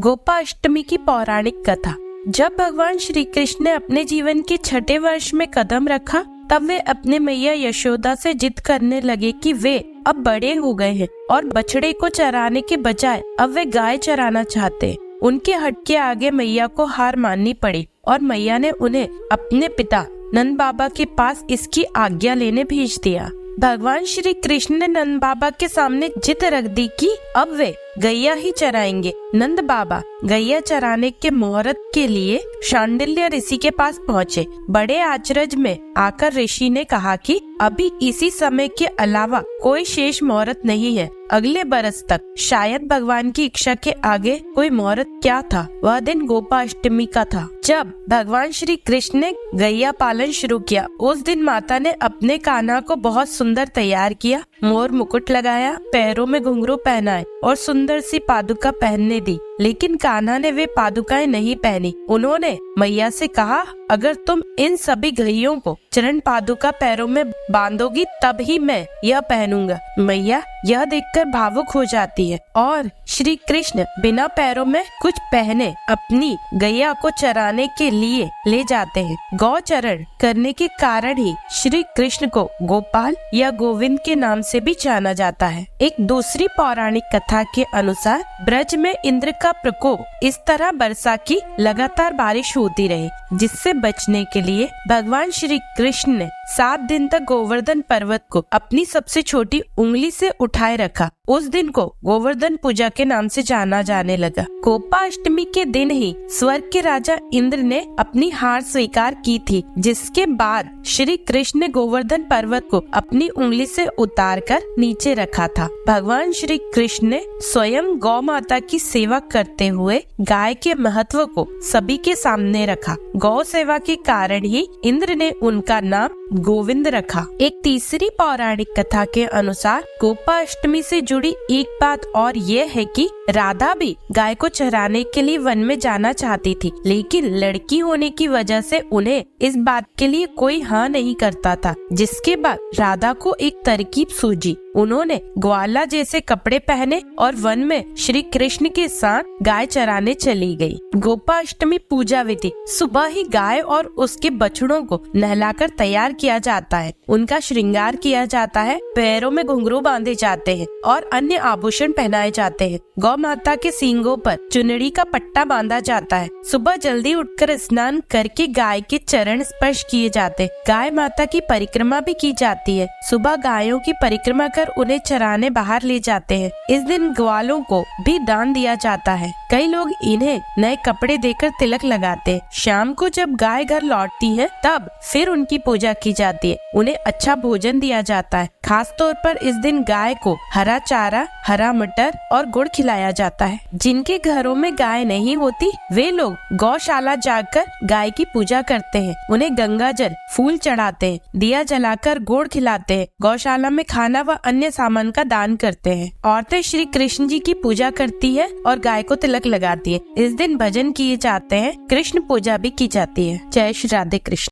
गोपाष्टमी की पौराणिक कथा। जब भगवान श्री कृष्ण ने अपने जीवन के छठे वर्ष में कदम रखा, तब वे अपने मैया यशोदा से जिद करने लगे कि वे अब बड़े हो गए हैं और बछड़े को चराने के बजाय अब वे गाय चराना चाहते हैं। उनके हट के आगे मैया को हार माननी पड़ी और मैया ने उन्हें अपने पिता नंद बाबा के पास इसकी आज्ञा लेने भेज दिया। भगवान श्री कृष्ण ने नंद बाबा के सामने जिद रख दी कि अब वे गैया ही चराएंगे। नंद बाबा गैया चराने के मुहूर्त के लिए शांडिल्य ऋषि के पास पहुँचे। बड़े आचरज में आकर ऋषि ने कहा कि अभी इसी समय के अलावा कोई शेष मुहूर्त नहीं है। अगले बरस तक शायद भगवान की इच्छा के आगे कोई मुहूर्त क्या था। वह दिन गोपाष्टमी का था, जब भगवान श्री कृष्ण ने गैया पालन शुरू किया। उस दिन माता ने अपने कान्हा को बहुत सुंदर तैयार किया, मोर मुकुट लगाया, पैरों में घुंघरू पहनाए और सुंदर सी पादुका पहनने दी। लेकिन कान्हा ने वे पादुकाएं नहीं पहनी। उन्होंने मैया से कहा, अगर तुम इन सभी गैयों को चरण पादुका पैरों में बांधोगी तब ही मैं यह पहनूंगा। मैया यह देखकर भावुक हो जाती है और श्री कृष्ण बिना पैरों में कुछ पहने अपनी गैया को चराने के लिए ले जाते हैं। गौचरण करने के कारण ही श्री कृष्ण को गोपाल या गोविंद के नाम से भी जाना जाता है। एक दूसरी पौराणिक कथा के अनुसार ब्रज में इंद्र का प्रकोप इस तरह बरसा की लगातार बारिश होती रही, जिससे बचने के लिए भगवान श्री कृष्ण ने 7 दिन तक गोवर्धन पर्वत को अपनी सबसे छोटी उंगली से उठाए रखा। उस दिन को गोवर्धन पूजा के नाम से जाना जाने लगा। गोपाष्टमी के दिन ही स्वर्ग के राजा इंद्र ने अपनी हार स्वीकार की थी, जिसके बाद श्री कृष्ण ने गोवर्धन पर्वत को अपनी उंगली से उतारकर नीचे रखा था। भगवान श्री कृष्ण ने स्वयं गौ माता की सेवा करते हुए गाय के महत्व को सभी के सामने रखा। गौ सेवा के कारण ही इंद्र ने उनका नाम गोविंद रखा। एक तीसरी पौराणिक कथा के अनुसार गोपाष्टमी से जुड़ी एक बात और ये है कि राधा भी गाय को चराने के लिए वन में जाना चाहती थी, लेकिन लड़की होने की वजह से उन्हें इस बात के लिए कोई हाँ नहीं करता था। जिसके बाद राधा को एक तरकीब सूझी। उन्होंने ग्वाला जैसे कपड़े पहने और वन में श्री कृष्ण के साथ गाय चराने चली गई। गोपाष्टमी पूजा विधि। सुबह ही गाय और उसके बछड़ों को नहलाकर तैयार किया जाता है। उनका श्रृंगार किया जाता है, पैरों में घुंघरू बांधे जाते हैं और अन्य आभूषण पहनाए जाते हैं। गौ माता के सींगों पर चुनरी का पट्टा बांधा जाता है। सुबह जल्दी उठकर स्नान करके गाय के चरण स्पर्श किए जाते। गाय माता की परिक्रमा भी की जाती है। सुबह गायों की परिक्रमा कर उन्हें चराने बाहर ले जाते हैं। इस दिन ग्वालों को भी दान दिया जाता है। कई लोग इन्हें नए कपड़े देकर तिलक लगाते हैं। शाम को जब गाय घर लौटती है, तब फिर उनकी पूजा की जाती है। उन्हें अच्छा भोजन दिया जाता है। खास तौर पर इस दिन गाय को हरा चारा, हरा मटर और गुड़ खिलाया जाता है। जिनके घरों में गाय नहीं होती, वे लोग गौशाला जाकर गाय की पूजा करते हैं। उन्हें गंगा जल, फूल चढ़ाते हैं, दिया जलाकर गुड़ खिलाते हैं। गौशाला में खाना व अन्य सामान का दान करते हैं। औरतें श्री कृष्ण जी की पूजा करती है और गाय को तिलक लगाती है। इस दिन भजन किए जाते हैं, कृष्ण पूजा भी की जाती है। जय श्री राधे कृष्ण।